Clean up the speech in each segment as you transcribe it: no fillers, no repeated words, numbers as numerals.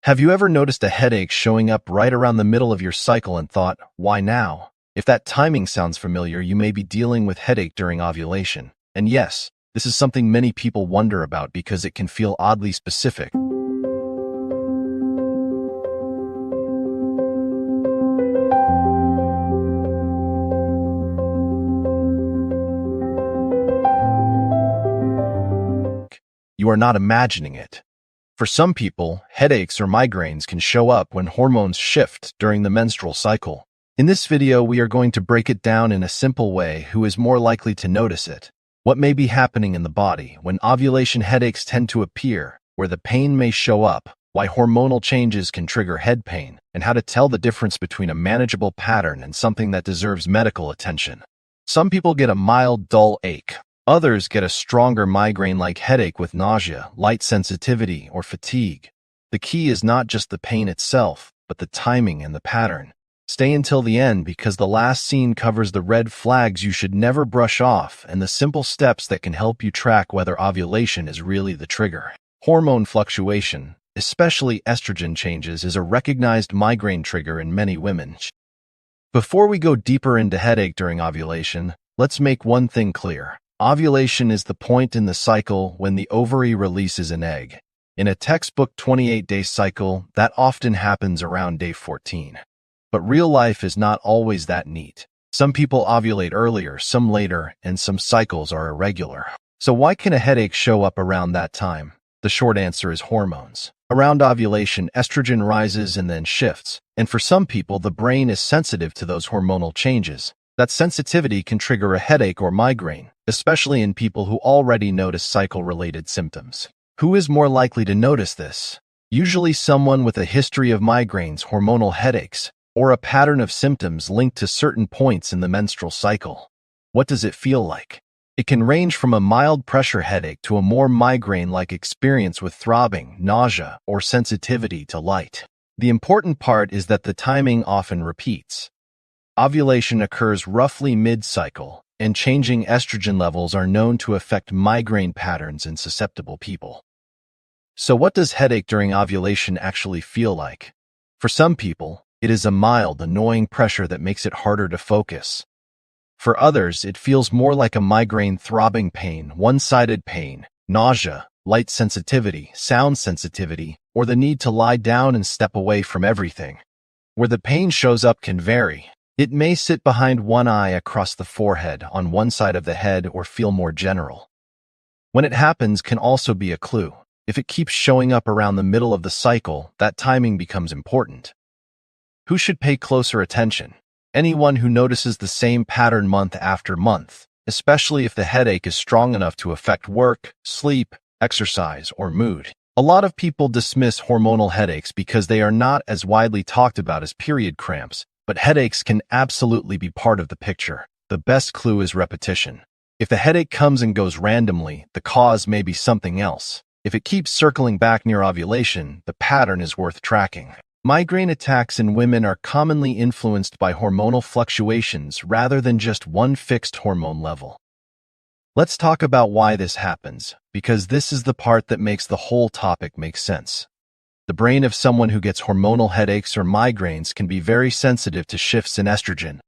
Have you ever noticed a headache showing up right around the middle of your cycle and thought, why now? If that timing sounds familiar, you may be dealing with headache during ovulation. And yes, this is something many people wonder about because it can feel oddly specific. You are not imagining it. For some people, headaches or migraines can show up when hormones shift during the menstrual cycle. In this video, we are going to break it down in a simple way. Who is more likely to notice it? What may be happening in the body when ovulation headaches tend to appear, where the pain may show up, why hormonal changes can trigger head pain, and how to tell the difference between a manageable pattern and something that deserves medical attention. Some people get a mild, dull ache. Others get a stronger migraine-like headache with nausea, light sensitivity, or fatigue. The key is not just the pain itself, but the timing and the pattern. Stay until the end because the last scene covers the red flags you should never brush off and the simple steps that can help you track whether ovulation is really the trigger. Hormone fluctuation, especially estrogen changes, is a recognized migraine trigger in many women. Before we go deeper into headache during ovulation, let's make one thing clear. Ovulation is the point in the cycle when the ovary releases an egg. In a textbook 28-day cycle, that often happens around day 14. But real life is not always that neat. Some people ovulate earlier, some later, and some cycles are irregular. So why can a headache show up around that time? The short answer is hormones. Around ovulation, estrogen rises and then shifts, and for some people, the brain is sensitive to those hormonal changes. That sensitivity can trigger a headache or migraine, especially in people who already notice cycle-related symptoms. Who is more likely to notice this? Usually someone with a history of migraines, hormonal headaches, or a pattern of symptoms linked to certain points in the menstrual cycle. What does it feel like? It can range from a mild pressure headache to a more migraine-like experience with throbbing, nausea, or sensitivity to light. The important part is that the timing often repeats. Ovulation occurs roughly mid-cycle, and changing estrogen levels are known to affect migraine patterns in susceptible people. So what does headache during ovulation actually feel like? For some people, it is a mild, annoying pressure that makes it harder to focus. For others, it feels more like a migraine throbbing pain, one-sided pain, nausea, light sensitivity, sound sensitivity, or the need to lie down and step away from everything. Where the pain shows up can vary. It may sit behind one eye, across the forehead, on one side of the head, or feel more general. When it happens can also be a clue. If it keeps showing up around the middle of the cycle, that timing becomes important. Who should pay closer attention? Anyone who notices the same pattern month after month, especially if the headache is strong enough to affect work, sleep, exercise, or mood. A lot of people dismiss hormonal headaches because they are not as widely talked about as period cramps. But headaches can absolutely be part of the picture. The best clue is repetition. If the headache comes and goes randomly, the cause may be something else. If it keeps circling back near ovulation, the pattern is worth tracking. Migraine attacks in women are commonly influenced by hormonal fluctuations rather than just one fixed hormone level. Let's talk about why this happens, because this is the part that makes the whole topic make sense. The brain of someone who gets hormonal headaches or migraines can be very sensitive to shifts in estrogen.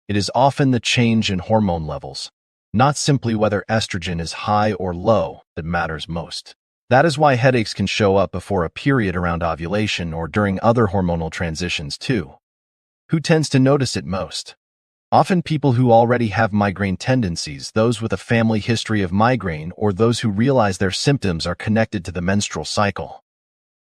It is often the change in hormone levels, not simply whether estrogen is high or low, that matters most. That is why headaches can show up before a period around ovulation or during other hormonal transitions too. Who tends to notice it most? Often people who already have migraine tendencies, those with a family history of migraine, or those who realize their symptoms are connected to the menstrual cycle.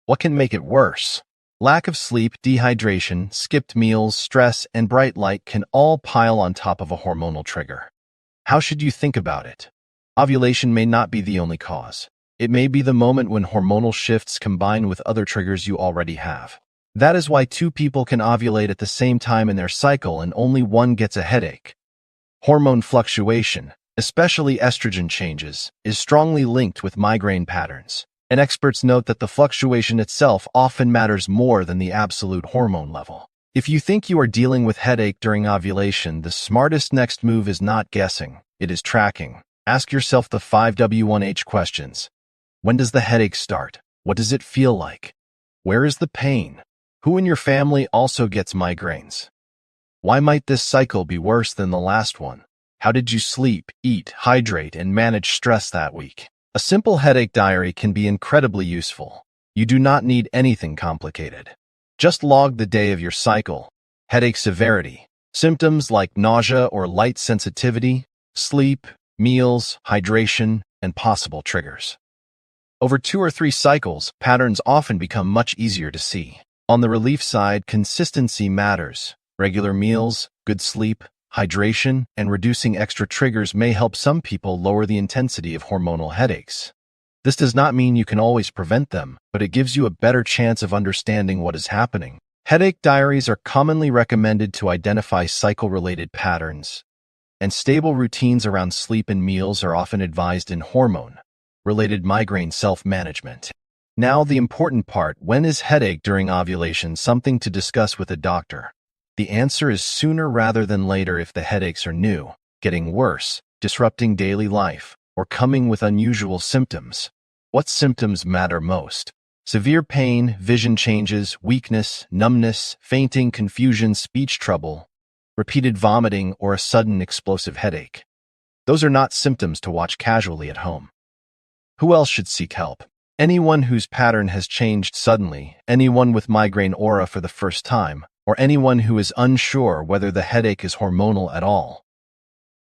What can make it worse? Lack of sleep, dehydration, skipped meals, stress, and bright light can all pile on top of a hormonal trigger. How should you think about it? Ovulation may not be the only cause. It may be the moment when hormonal shifts combine with other triggers you already have. That is why two people can ovulate at the same time in their cycle and only one gets a headache. Hormone fluctuation, especially estrogen changes, is strongly linked with migraine patterns. And experts note that the fluctuation itself often matters more than the absolute hormone level. If you think you are dealing with headache during ovulation, the smartest next move is not guessing, it is tracking. Ask yourself the 5W1H questions. When does the headache start? What does it feel like? Where is the pain? Who in your family also gets migraines? Why might this cycle be worse than the last one? How did you sleep, eat, hydrate, and manage stress that week? A simple headache diary can be incredibly useful. You do not need anything complicated. Just log the day of your cycle, headache severity, symptoms like nausea or light sensitivity, sleep, meals, hydration, and possible triggers. Over 2 or 3 cycles, patterns often become much easier to see. On the relief side, consistency matters. Regular meals, good sleep, hydration, and reducing extra triggers may help some people lower the intensity of hormonal headaches. This does not mean you can always prevent them, but it gives you a better chance of understanding what is happening. Headache diaries are commonly recommended to identify cycle-related patterns, and stable routines around sleep and meals are often advised in hormone-related migraine self-management. Now, the important part: when is headache during ovulation something to discuss with a doctor? The answer is sooner rather than later if the headaches are new, getting worse, disrupting daily life, or coming with unusual symptoms. What symptoms matter most? Severe pain, vision changes, weakness, numbness, fainting, confusion, speech trouble, repeated vomiting, or a sudden explosive headache. Those are not symptoms to watch casually at home. Who else should seek help? Anyone whose pattern has changed suddenly, anyone with migraine aura for the first time, or anyone who is unsure whether the headache is hormonal at all.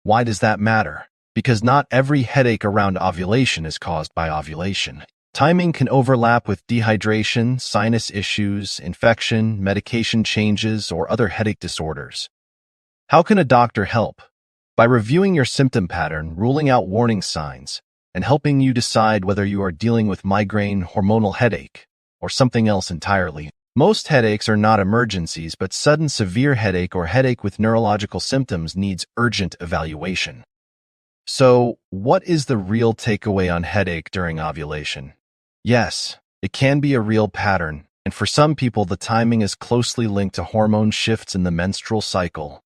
Why does that matter? Because not every headache around ovulation is caused by ovulation. Timing can overlap with dehydration, sinus issues, infection, medication changes, or other headache disorders. How can a doctor help? By reviewing your symptom pattern, ruling out warning signs, and helping you decide whether you are dealing with migraine, hormonal headache, or something else entirely. Most headaches are not emergencies, but sudden severe headache or headache with neurological symptoms needs urgent evaluation. So, what is the real takeaway on headache during ovulation? Yes, it can be a real pattern, and for some people the timing is closely linked to hormone shifts in the menstrual cycle.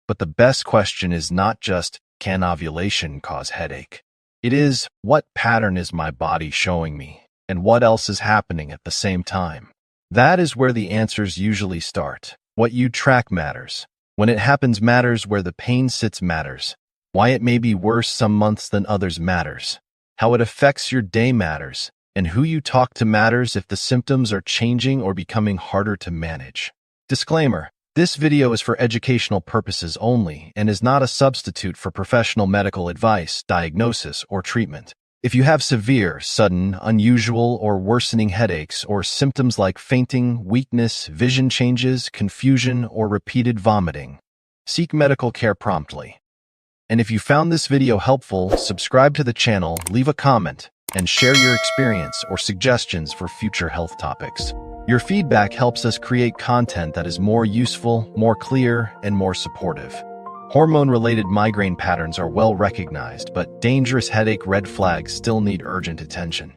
But the best question is not just, can ovulation cause headache? It is, what pattern is my body showing me, and what else is happening at the same time? That is where the answers usually start. What you track matters. When it happens matters. Where the pain sits matters. Why it may be worse some months than others matters. How it affects your day matters. And who you talk to matters if the symptoms are changing or becoming harder to manage. Disclaimer: this video is for educational purposes only and is not a substitute for professional medical advice, diagnosis, or treatment. If you have severe, sudden, unusual, or worsening headaches or symptoms like fainting, weakness, vision changes, confusion, or repeated vomiting, seek medical care promptly. And if you found this video helpful, subscribe to the channel, leave a comment, and share your experience or suggestions for future health topics. Your feedback helps us create content that is more useful, more clear, and more supportive. Hormone-related migraine patterns are well recognized, but dangerous headache red flags still need urgent attention.